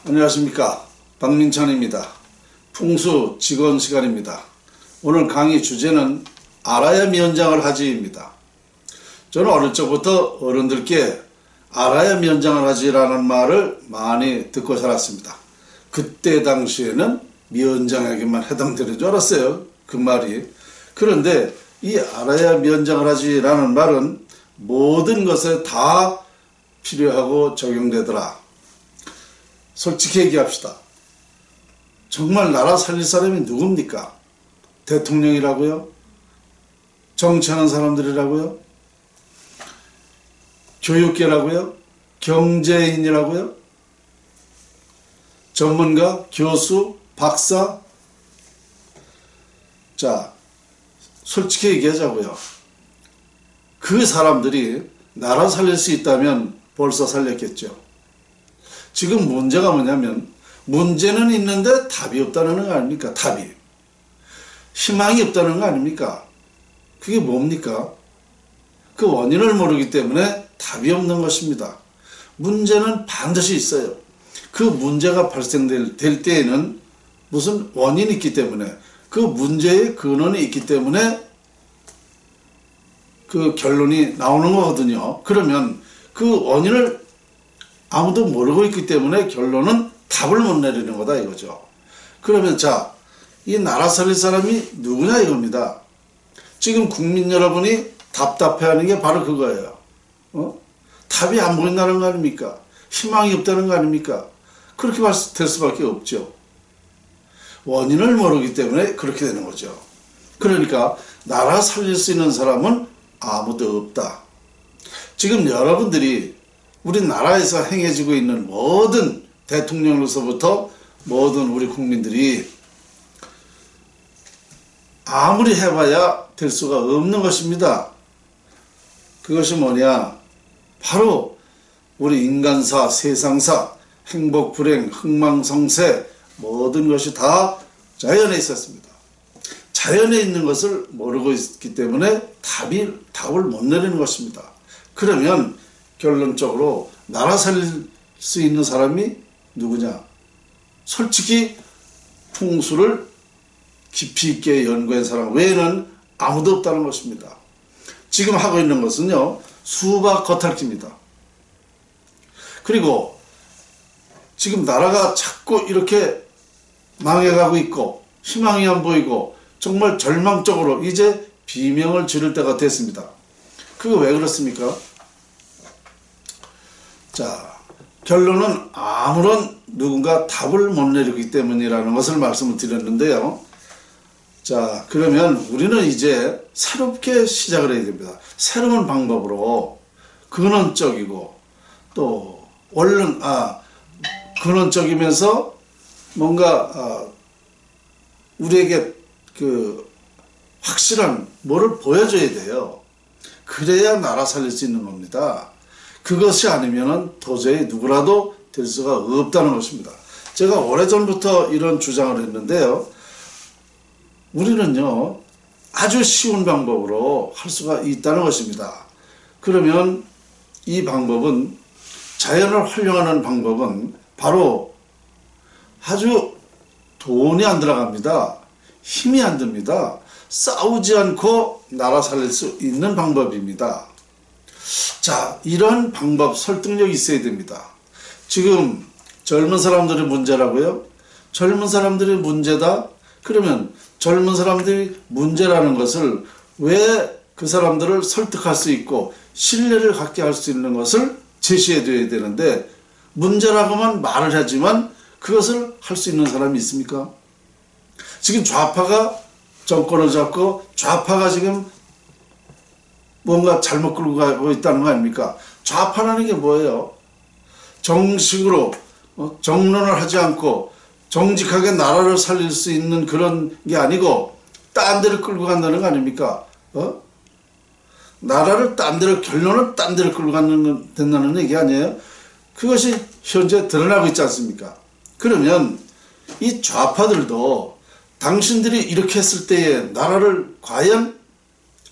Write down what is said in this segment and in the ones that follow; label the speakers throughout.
Speaker 1: 안녕하십니까, 박민찬입니다. 풍수 직원 시간입니다. 오늘 강의 주제는 알아야 면장을 하지입니다. 저는 어릴 적부터 어른들께 알아야 면장을 하지라는 말을 많이 듣고 살았습니다. 그때 당시에는 면장에게만 해당되는 줄 알았어요, 그 말이. 그런데 이 알아야 면장을 하지라는 말은 모든 것에 다 필요하고 적용되더라. 솔직히 얘기합시다. 정말 나라 살릴 사람이 누굽니까? 대통령이라고요? 정치하는 사람들이라고요? 교육계라고요? 경제인이라고요? 전문가, 교수, 박사? 자, 솔직히 얘기하자고요. 그 사람들이 나라 살릴 수 있다면 벌써 살렸겠죠. 지금 문제가 뭐냐면, 문제는 있는데 답이 없다는 거 아닙니까? 답이. 희망이 없다는 거 아닙니까? 그게 뭡니까? 그 원인을 모르기 때문에 답이 없는 것입니다. 문제는 반드시 있어요. 그 문제가 발생될 때에는 무슨 원인이 있기 때문에, 그 문제의 근원이 있기 때문에 그 결론이 나오는 거거든요. 그러면 그 원인을 아무도 모르고 있기 때문에 결론은 답을 못 내리는 거다 이거죠. 그러면 자, 이 나라 살릴 사람이 누구냐 이겁니다. 지금 국민 여러분이 답답해하는 게 바로 그거예요. 답이 안 보인다는 거 아닙니까? 희망이 없다는 거 아닙니까? 그렇게 될 수밖에 없죠. 원인을 모르기 때문에 그렇게 되는 거죠. 그러니까 나라 살릴 수 있는 사람은 아무도 없다. 지금 여러분들이 우리나라에서 행해지고 있는 모든 대통령으로서부터 모든 우리 국민들이 아무리 해봐야 될 수가 없는 것입니다. 그것이 뭐냐? 바로 우리 인간사, 세상사, 행복, 불행, 흥망성쇠 모든 것이 다 자연에 있었습니다. 자연에 있는 것을 모르고 있기 때문에 답을 못 내리는 것입니다. 그러면 결론적으로 나라 살릴 수 있는 사람이 누구냐? 솔직히 풍수를 깊이 있게 연구한 사람 외에는 아무도 없다는 것입니다. 지금 하고 있는 것은요, 수박 겉핥기입니다. 그리고 지금 나라가 자꾸 이렇게 망해가고 있고 희망이 안 보이고 정말 절망적으로 이제 비명을 지를 때가 됐습니다. 그거 왜 그렇습니까? 자, 결론은 아무런 누군가 답을 못 내리기 때문이라는 것을 말씀을 드렸는데요. 자, 그러면 우리는 이제 새롭게 시작을 해야 됩니다. 새로운 방법으로 근원적이고 또 근원적이면서 뭔가 우리에게 그 확실한 뭐를 보여줘야 돼요. 그래야 나라 살릴 수 있는 겁니다. 그것이 아니면은 도저히 누구라도 될 수가 없다는 것입니다. 제가 오래전부터 이런 주장을 했는데요. 우리는요, 아주 쉬운 방법으로 할 수가 있다는 것입니다. 그러면 이 방법은, 자연을 활용하는 방법은 바로 아주 돈이 안 들어갑니다. 힘이 안 듭니다. 싸우지 않고 나라 살릴 수 있는 방법입니다. 자, 이런 방법, 설득력이 있어야 됩니다. 지금 젊은 사람들의 문제라고요? 젊은 사람들의 문제다? 그러면 젊은 사람들이 문제라는 것을 왜 그 사람들을 설득할 수 있고 신뢰를 갖게 할 수 있는 것을 제시해 줘야 되는데, 문제라고만 말을 하지만 그것을 할 수 있는 사람이 있습니까? 지금 좌파가 정권을 잡고 좌파가 지금 뭔가 잘못 끌고 가고 있다는 거 아닙니까? 좌파라는 게 뭐예요? 정식으로 정론을 하지 않고 정직하게 나라를 살릴 수 있는 그런 게 아니고 딴 데를 끌고 간다는 거 아닙니까? 나라를 딴 데로, 결론을 딴 데로 끌고 된다는 얘기 아니에요? 그것이 현재 드러나고 있지 않습니까? 그러면 이 좌파들도 당신들이 이렇게 했을 때에 나라를 과연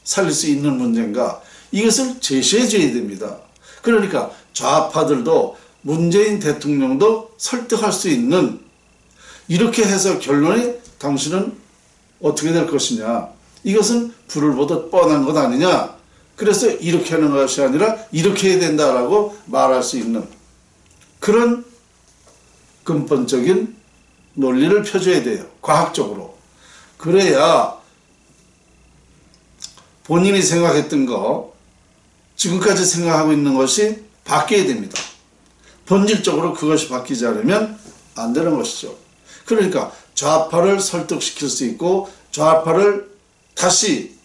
Speaker 1: 살릴 수 있는 문제인가, 이것을 제시해 줘야 됩니다. 그러니까 좌파들도 문재인 대통령도 설득할 수 있는, 이렇게 해서 결론이 당신은 어떻게 될 것이냐, 이것은 불을 보듯 뻔한 것 아니냐, 그래서 이렇게 하는 것이 아니라 이렇게 해야 된다라고 말할 수 있는 그런 근본적인 논리를 펴줘야 돼요. 과학적으로. 그래야 본인이 생각했던 거, 지금까지 생각하고 있는 것이 바뀌어야 됩니다. 본질적으로 그것이 바뀌지 않으면 안 되는 것이죠. 그러니까 좌파를 설득시킬 수 있고 좌파를 다시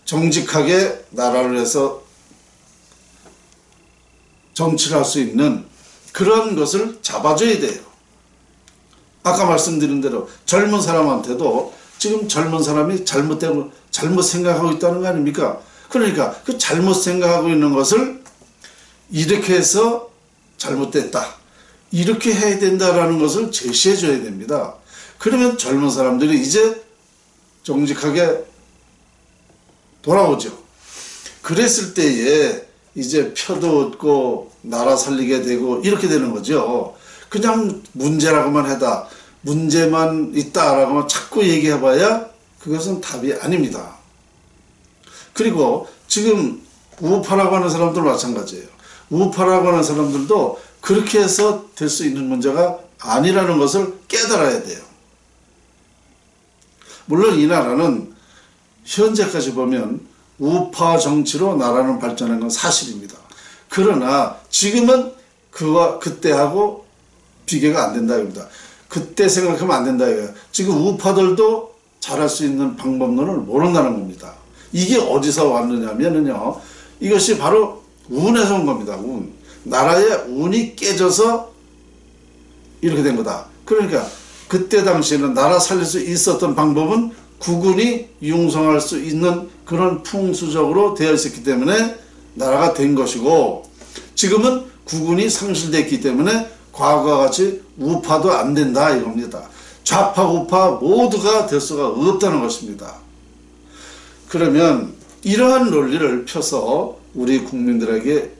Speaker 1: 정직하게 나라를 위해서 정치를 할 수 있는 그런 것을 잡아줘야 돼요. 아까 말씀드린 대로 젊은 사람한테도 지금 젊은 사람이 잘못 생각하고 있다는 거 아닙니까? 그러니까 그 잘못 생각하고 있는 것을 이렇게 해서 잘못됐다, 이렇게 해야 된다라는 것을 제시해 줘야 됩니다. 그러면 젊은 사람들이 이제 정직하게 돌아오죠. 그랬을 때에 이제 표도 얻고 나라 살리게 되고 이렇게 되는 거죠. 그냥 문제라고만 해다, 문제만 있다라고만 자꾸 얘기해봐야 그것은 답이 아닙니다. 그리고 지금 우파라고 하는 사람들 마찬가지예요. 우파라고 하는 사람들도 그렇게 해서 될 수 있는 문제가 아니라는 것을 깨달아야 돼요. 물론 이 나라는 현재까지 보면 우파 정치로 나라는 발전한 건 사실입니다. 그러나 지금은 그와 그때하고 비교가 안 된다 이겁니다. 그때 생각하면 안 된다 이거예요. 지금 우파들도 잘할 수 있는 방법론을 모른다는 겁니다. 이게 어디서 왔느냐면요, 이것이 바로 운에서 온 겁니다. 운. 나라의 운이 깨져서 이렇게 된 거다. 그러니까 그때 당시에는 나라 살릴 수 있었던 방법은 국군이 융성할 수 있는 그런 풍수적으로 되어 있었기 때문에 나라가 된 것이고, 지금은 국군이 상실됐기 때문에 과거와 같이 우파도 안 된다 이겁니다. 좌파 우파 모두가 될 수가 없다는 것입니다. 그러면 이러한 논리를 펴서 우리 국민들에게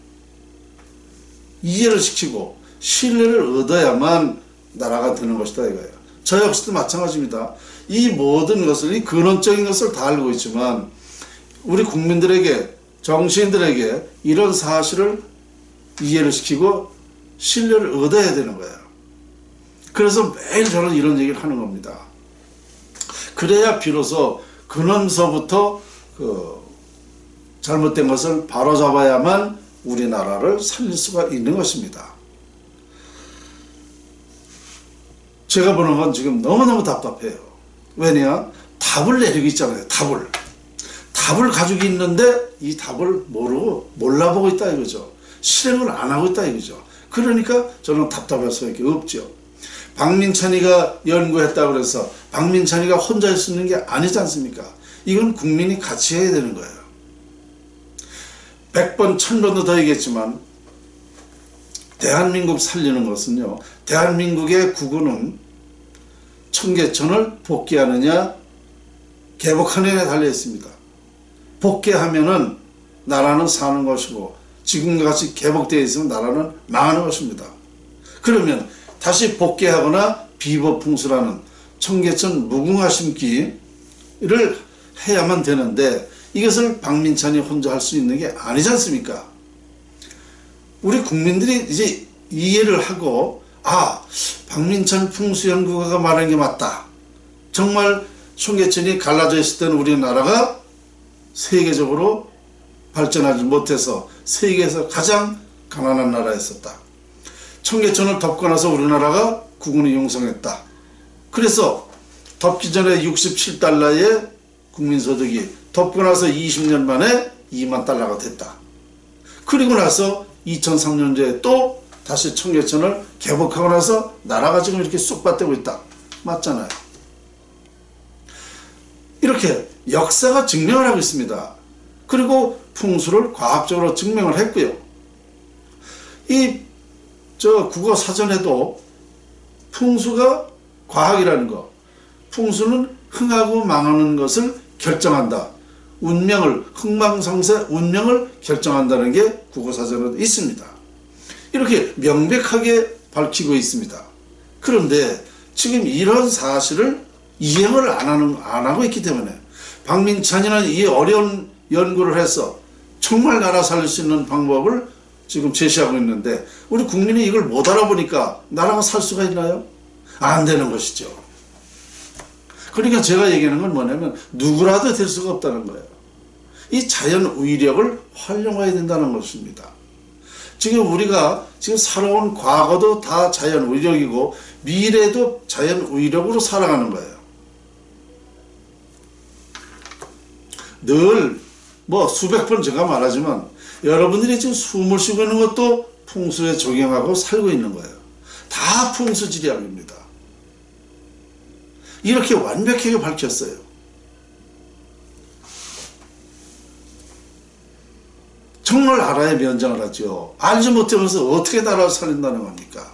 Speaker 1: 이해를 시키고 신뢰를 얻어야만 나라가 되는 것이다 이거예요. 저 역시도 마찬가지입니다. 이 모든 것을, 이 근원적인 것을 다 알고 있지만 우리 국민들에게, 정치인들에게 이런 사실을 이해를 시키고 신뢰를 얻어야 되는 거예요. 그래서 매일 저는 이런 얘기를 하는 겁니다. 그래야 비로소 근원서부터 잘못된 것을 바로잡아야만 우리나라를 살릴 수가 있는 것입니다. 제가 보는 건 지금 너무너무 답답해요. 왜냐? 답을 내리고 있잖아요. 답을 가지고 있는데 이 답을 몰라보고 있다 이거죠. 실행을 안 하고 있다 이거죠. 그러니까 저는 답답할 수밖에 없죠. 박민찬이가 연구했다고 해서 박민찬이가 혼자 할 수 있는 게 아니지 않습니까? 이건 국민이 같이 해야 되는 거예요. 100번, 1000번도 더 얘기했지만 대한민국 살리는 것은요, 대한민국의 국군은 청계천을 복귀하느냐 개복하느냐에 달려 있습니다. 복귀하면은 나라는 사는 것이고, 지금과 같이 개복되어 있으면 나라는 망하는 것입니다. 그러면 다시 복귀하거나 비법풍수라는 청계천 무궁화 심기를 해야만 되는데, 이것을 박민찬이 혼자 할 수 있는 게 아니지 않습니까? 우리 국민들이 이제 이해를 하고, 아, 박민찬 풍수연구가가 말한 게 맞다. 정말 청계천이 갈라져 있을 때는 우리나라가 세계적으로 발전하지 못해서 세계에서 가장 가난한 나라였었다. 청계천을 덮고 나서 우리나라가 국군이 융성했다. 그래서 덮기 전에 67달러의 국민소득이 덮고 나서 20년 만에 2만 달러가 됐다. 그리고 나서 2003년도에 또 다시 청계천을 개복하고 나서 나라가 지금 이렇게 쑥밭되고 있다. 맞잖아요. 이렇게 역사가 증명을 하고 있습니다. 그리고 풍수를 과학적으로 증명을 했고요. 국어 사전에도 풍수가 과학이라는 거, 풍수는 흥하고 망하는 것을 결정한다. 운명을, 흥망성쇠 운명을 결정한다는 게 국어 사전에도 있습니다. 이렇게 명백하게 밝히고 있습니다. 그런데 지금 이런 사실을 이행을 안 하고 있기 때문에 박민찬이는 이 어려운 연구를 해서 정말 나라 살릴 수 있는 방법을 지금 제시하고 있는데 우리 국민이 이걸 못 알아보니까 나라가 살 수가 있나요? 안 되는 것이죠. 그러니까 제가 얘기하는 건 뭐냐면 누구라도 될 수가 없다는 거예요. 이 자연 위력을 활용해야 된다는 것입니다. 지금 우리가 지금 살아온 과거도 다 자연 위력이고 미래도 자연 위력으로 살아가는 거예요. 늘 수백 번 제가 말하지만 여러분들이 지금 숨을 쉬고 있는 것도 풍수에 적용하고 살고 있는 거예요. 다 풍수지리학입니다. 이렇게 완벽하게 밝혔어요. 정말 알아야 면장을 하죠. 알지 못하면서 어떻게 나라를 살린다는 겁니까?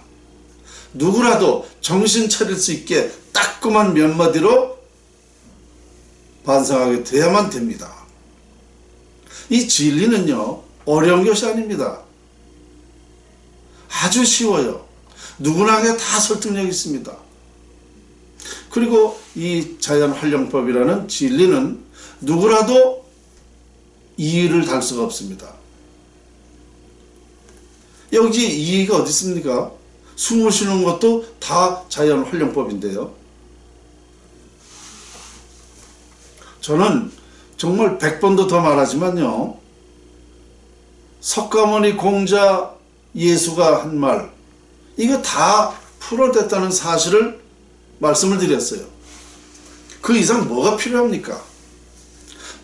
Speaker 1: 누구라도 정신 차릴 수 있게 따끔한 몇 마디로 반성하게 돼야만 됩니다. 이 진리는요, 어려운 것이 아닙니다. 아주 쉬워요. 누구나게 다 설득력이 있습니다. 그리고 이 자연활용법이라는 진리는 누구라도 이의를 달 수가 없습니다. 여기 이의가 어디 있습니까? 숨을 쉬는 것도 다 자연활용법인데요. 저는 정말 100번도 더 말하지만요, 석가모니 공자 예수가 한 말, 이거 다 풀어냈다는 사실을 말씀을 드렸어요. 그 이상 뭐가 필요합니까?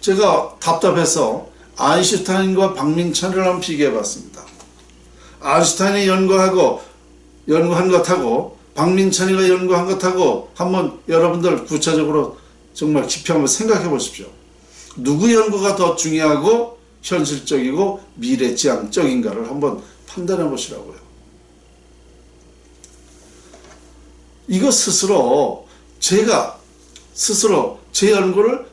Speaker 1: 제가 답답해서 아인슈타인과 박민찬을 한번 비교해 봤습니다. 아인슈타인이 연구한 것하고 박민찬이가 연구한 것하고 한번 여러분들 구체적으로 정말 깊이 한번 생각해 보십시오. 누구 연구가 더 중요하고 현실적이고 미래지향적인가를 한번 판단해 보시라고요. 이거 스스로 제 연구를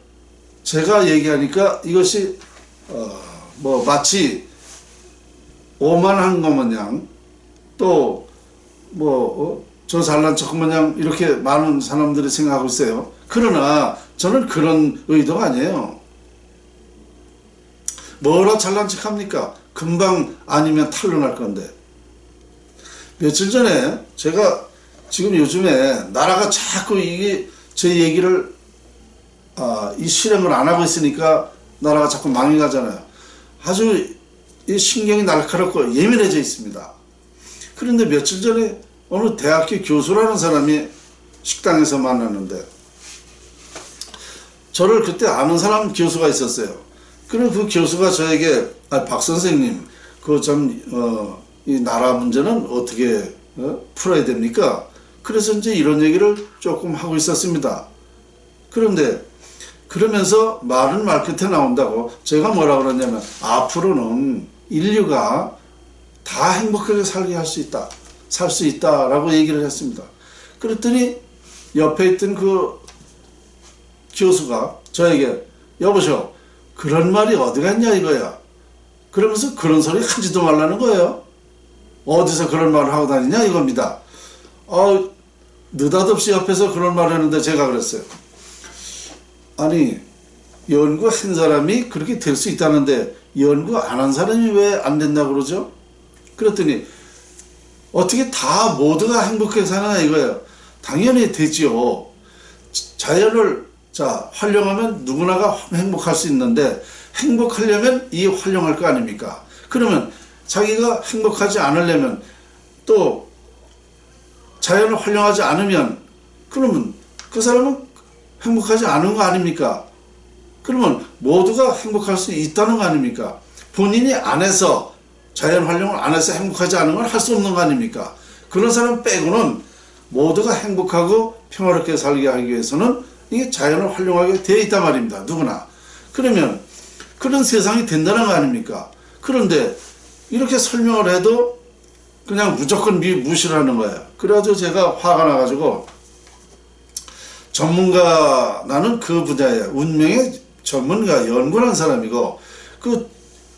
Speaker 1: 제가 얘기하니까 이것이 마치 오만한 것 마냥 또 저 잘난 척 마냥 이렇게 많은 사람들이 생각하고 있어요. 그러나 저는 그런 의도가 아니에요. 뭐라 잘난 척 합니까? 금방 아니면 탄로 날 건데. 며칠 전에 제가 지금 요즘에 나라가 자꾸 이게 제 얘기를 이 실행을 안 하고 있으니까 나라가 자꾸 망해가잖아요. 아주 이 신경이 날카롭고 예민해져 있습니다. 그런데 며칠 전에 어느 대학교 교수라는 사람이 식당에서 만났는데 저를 그때 아는 사람 교수가 있었어요. 그럼 그 교수가 저에게 박 선생님 이 나라 문제는 어떻게 풀어야 됩니까? 그래서 이제 이런 얘기를 조금 하고 있었습니다. 그런데 그러면서 말은 말끝에 나온다고 제가 뭐라고 그러냐면 앞으로는 인류가 다 행복하게 살게 살 수 있다라고 얘기를 했습니다. 그랬더니 옆에 있던 그 교수가 저에게 여보시오, 그런 말이 어디 갔냐 이거야. 그러면서 그런 소리 하지도 말라는 거예요. 어디서 그런 말을 하고 다니냐 이겁니다. 느닷없이 옆에서 그런 말을 했는데 제가 그랬어요. 아니, 연구한 사람이 그렇게 될 수 있다는데 연구 안 한 사람이 왜 안 된다고 그러죠? 그랬더니 어떻게 다 모두가 행복하게 사느냐 이거예요. 당연히 되지요. 자연을 활용하면 누구나가 행복할 수 있는데 행복하려면 이 활용할 거 아닙니까? 그러면 자기가 행복하지 않으려면 또 자연을 활용하지 않으면 그러면 그 사람은 행복하지 않은 거 아닙니까? 그러면 모두가 행복할 수 있다는 거 아닙니까? 본인이 안 해서 자연 활용을 안 해서 행복하지 않은 건 할 수 없는 거 아닙니까? 그런 사람 빼고는 모두가 행복하고 평화롭게 살게 하기 위해서는 이게 자연을 활용하게 되어 있단 말입니다. 누구나. 그러면 그런 세상이 된다는 거 아닙니까? 그런데 이렇게 설명을 해도 그냥 무조건 무시를 하는 거예요. 그래가지고 제가 화가 나가지고 나는 그 분야에 운명의 전문가, 연구하는 사람이고 그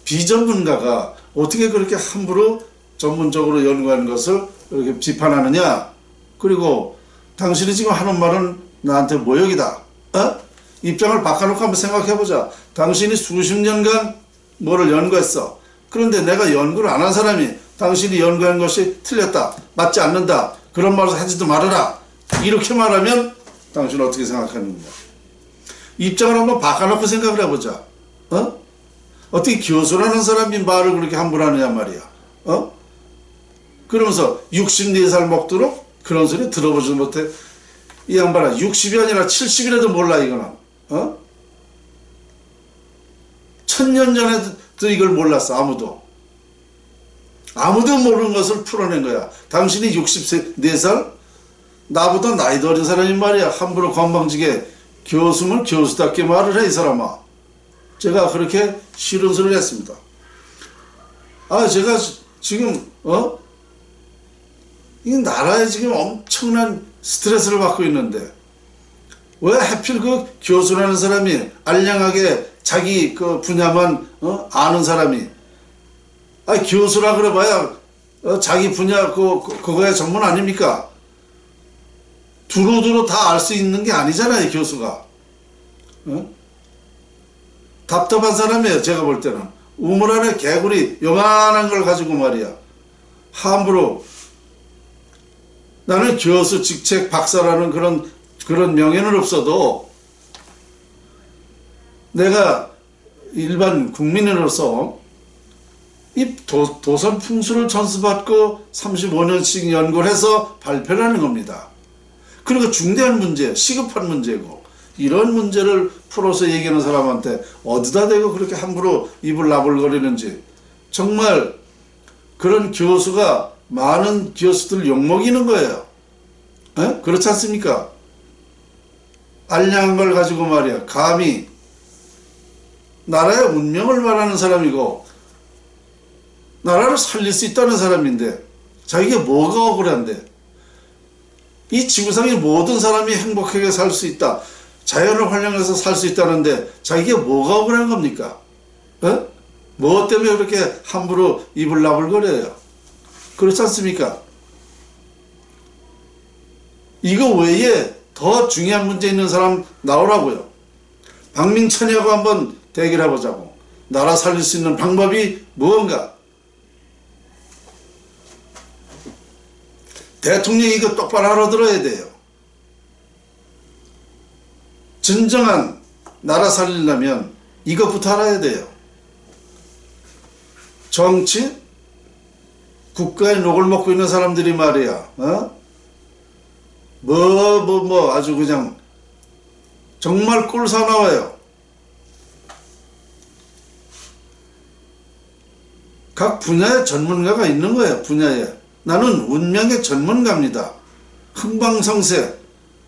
Speaker 1: 비전문가가 어떻게 그렇게 함부로 전문적으로 연구한 것을 이렇게 비판하느냐? 그리고 당신이 지금 하는 말은 나한테 모욕이다. 입장을 바꿔놓고 한번 생각해보자. 당신이 수십 년간 뭐를 연구했어. 그런데 내가 연구를 안 한 사람이 당신이 연구한 것이 틀렸다, 맞지 않는다, 그런 말을 하지도 말아라, 이렇게 말하면 당신은 어떻게 생각하는가? 입장을 한번 바꿔놓고 생각을 해보자. 어떻게 교수라는 사람이 말을 그렇게 함부로 하느냐 말이야. 그러면서 64살 먹도록 그런 소리 들어보지도 못해. 이 양반아, 60이 아니라 70이라도 몰라 이거는. 1000년 전에도 이걸 몰랐어. 아무도 모르는 것을 풀어낸 거야. 당신이 64살? 나보다 나이도 어린 사람이 말이야. 함부로 건방지게 교수면 교수답게 말을 해, 이 사람아. 제가 그렇게 싫은 소리를 했습니다. 제가 지금 이 나라에 지금 엄청난 스트레스를 받고 있는데 왜 하필 그 교수라는 사람이 알량하게 자기 그 분야만 아는 사람이, 교수라 그래봐야 자기 분야 그거에 전문 아닙니까? 두루두루 다 알 수 있는 게 아니잖아요, 교수가. 답답한 사람이에요, 제가 볼 때는. 우물 안에 개구리 요만한 걸 가지고 말이야, 함부로. 나는 교수, 직책, 박사라는 그런 명예는 없어도 내가 일반 국민으로서 이 도선 풍수를 전수받고 35년씩 연구를 해서 발표를 하는 겁니다. 그리고 중대한 문제, 시급한 문제고, 이런 문제를 풀어서 얘기하는 사람한테 어디다 대고 그렇게 함부로 입을 나불거리는지, 정말 그런 교수가 많은 교수들 욕먹이는 거예요. 그렇지 않습니까? 알량한 걸 가지고 말이야, 감히 나라의 운명을 말하는 사람이고 나라를 살릴 수 있다는 사람인데 자기가 뭐가 억울한데, 이 지구상의 모든 사람이 행복하게 살 수 있다, 자연을 활용해서 살 수 있다는데 자기가 뭐가 억울한 겁니까? 뭐 때문에 그렇게 함부로 입을 나불거려요? 그렇지 않습니까? 이거 외에 더 중요한 문제 있는 사람 나오라고요. 박민천이하고 한번 대결해보자고. 나라 살릴 수 있는 방법이 무언가. 대통령이 이거 똑바로 알아들어야 돼요. 진정한 나라 살리려면 이것부터 알아야 돼요. 정치, 국가의 녹을 먹고 있는 사람들이 말이야, 아주 그냥 정말 꼴사 나와요. 각 분야의 전문가가 있는 거예요. 분야에. 나는 운명의 전문가입니다. 흥방성쇠,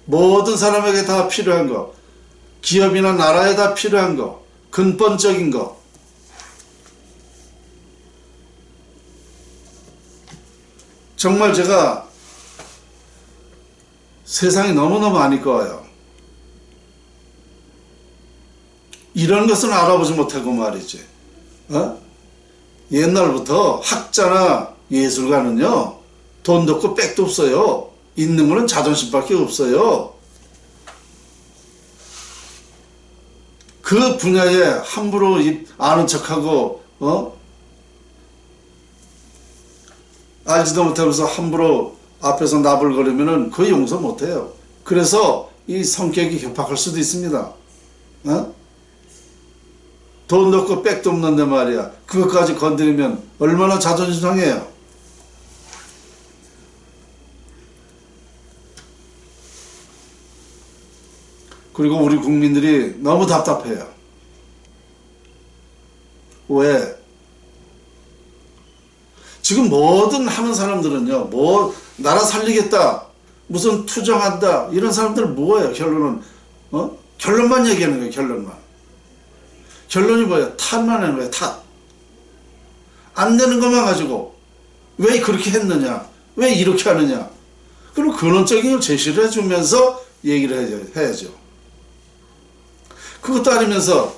Speaker 1: 모든 사람에게 다 필요한 거, 기업이나 나라에 다 필요한 거, 근본적인 거. 정말 제가 세상이 너무너무 아니까워요. 이런 것은 알아보지 못하고 말이지. 옛날부터 학자나 예술가는요, 돈도 없고 백도 없어요. 있는 거는 자존심밖에 없어요. 그 분야에 함부로 아는 척하고 알지도 못하면서 함부로 앞에서 나불거리면은 그 용서 못해요. 그래서 이 성격이 협박할 수도 있습니다. 돈도 없고 백도 없는데 말이야, 그것까지 건드리면 얼마나 자존심 상해요. 그리고 우리 국민들이 너무 답답해요. 왜? 지금 뭐든 하는 사람들은요, 나라 살리겠다, 무슨 투정한다, 이런 사람들 뭐예요? 결론은 결론만 얘기하는 거예요. 결론이 뭐예요? 탓만 하는 거예요. 탓. 안 되는 것만 가지고 왜 그렇게 했느냐, 왜 이렇게 하느냐. 그리고 근원적인 걸 제시를 해주면서 얘기를 해야죠. 그것도 아니면서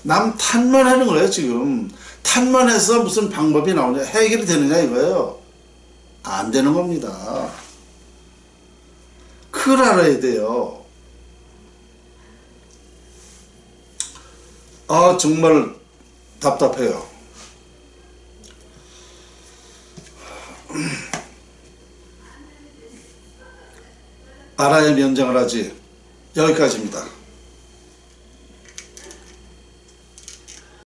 Speaker 1: 남 탓만 하는 거예요. 지금 탓만 해서 무슨 방법이 나오냐, 해결이 되느냐 이거예요. 안 되는 겁니다. 그걸 알아야 돼요. 아, 정말 답답해요. 알아야 면장을 하지. 여기까지입니다.